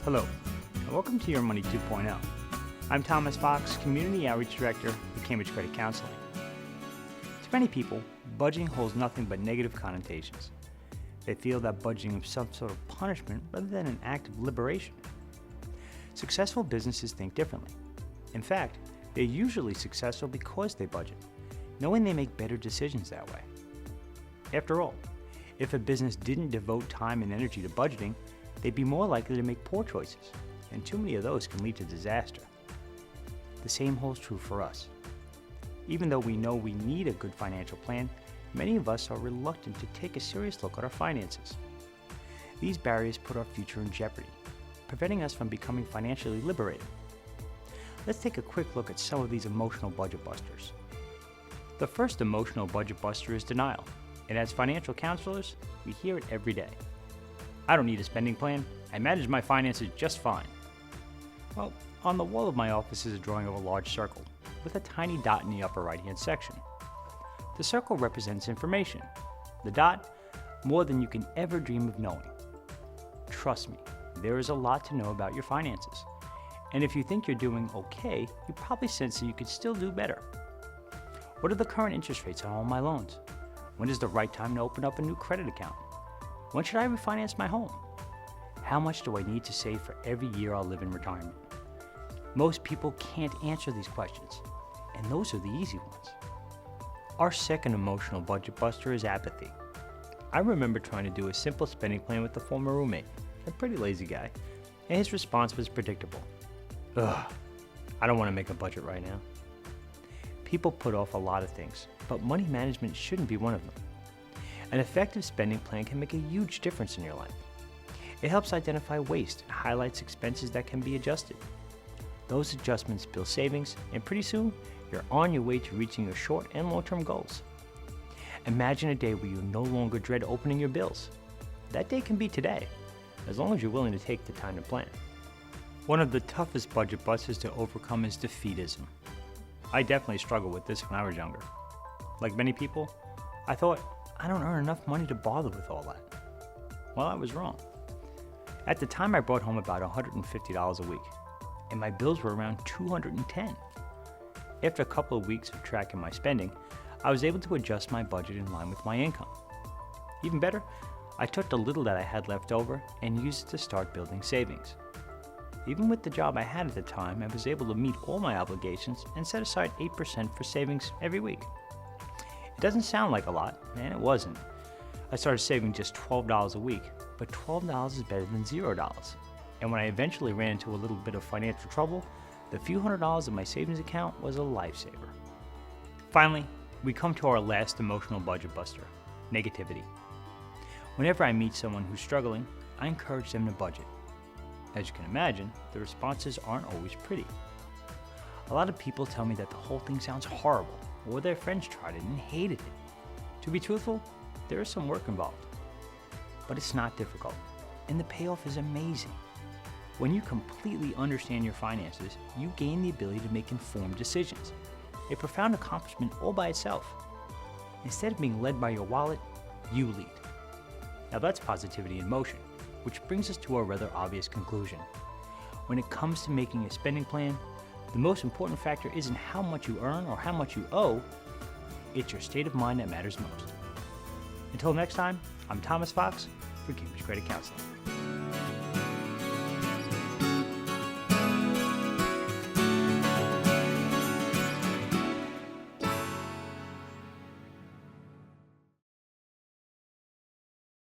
Hello, and welcome to Your Money 2.0. I'm Thomas Fox, Community Outreach Director at Cambridge Credit Counseling. To many people, budgeting holds nothing but negative connotations. They feel that budgeting is some sort of punishment rather than an act of liberation. Successful businesses think differently. In fact, they're usually successful because they budget, knowing they make better decisions that way. After all, if a business didn't devote time and energy to budgeting, they'd be more likely to make poor choices, and too many of those can lead to disaster. The same holds true for us. Even though we know we need a good financial plan, many of us are reluctant to take a serious look at our finances. These barriers put our future in jeopardy, preventing us from becoming financially liberated. Let's take a quick look at some of these emotional budget busters. The first emotional budget buster is denial, and as financial counselors, we hear it every day. I don't need a spending plan. I manage my finances just fine. Well, on the wall of my office is a drawing of a large circle with a tiny dot in the upper right-hand section. The circle represents information. The dot, more than you can ever dream of knowing. Trust me, there is a lot to know about your finances. And if you think you're doing okay, you probably sense that you could still do better. What are the current interest rates on all my loans? When is the right time to open up a new credit account? When should I refinance my home? How much do I need to save for every year I'll live in retirement? Most people can't answer these questions, and those are the easy ones. Our second emotional budget buster is apathy. I remember trying to do a simple spending plan with a former roommate, a pretty lazy guy, and his response was predictable. Ugh, I don't want to make a budget right now. People put off a lot of things, but money management shouldn't be one of them. An effective spending plan can make a huge difference in your life. It helps identify waste and highlights expenses that can be adjusted. Those adjustments build savings, and pretty soon, you're on your way to reaching your short and long-term goals. Imagine a day where you no longer dread opening your bills. That day can be today, as long as you're willing to take the time to plan. One of the toughest budget busters to overcome is defeatism. I definitely struggled with this when I was younger. Like many people, I thought, I don't earn enough money to bother with all that. Well, I was wrong. At the time, I brought home about $150 a week, and my bills were around $210. After a couple of weeks of tracking my spending, I was able to adjust my budget in line with my income. Even better, I took the little that I had left over and used it to start building savings. Even with the job I had at the time, I was able to meet all my obligations and set aside 8% for savings every week. It doesn't sound like a lot, and it wasn't. I started saving just $12 a week, but $12 is better than $0. And when I eventually ran into a little bit of financial trouble, the few $100s in my savings account was a lifesaver. Finally, we come to our last emotional budget buster, negativity. Whenever I meet someone who's struggling, I encourage them to budget. As you can imagine, the responses aren't always pretty. A lot of people tell me that the whole thing sounds horrible, or their friends tried it and hated it. To be truthful, there is some work involved. But it's not difficult, and the payoff is amazing. When you completely understand your finances, you gain the ability to make informed decisions. A profound accomplishment all by itself. Instead of being led by your wallet, you lead. Now that's positivity in motion, which brings us to a rather obvious conclusion. When it comes to making a spending plan, the most important factor isn't how much you earn or how much you owe, it's your state of mind that matters most. Until next time, I'm Thomas Fox for Cambridge Credit Counseling.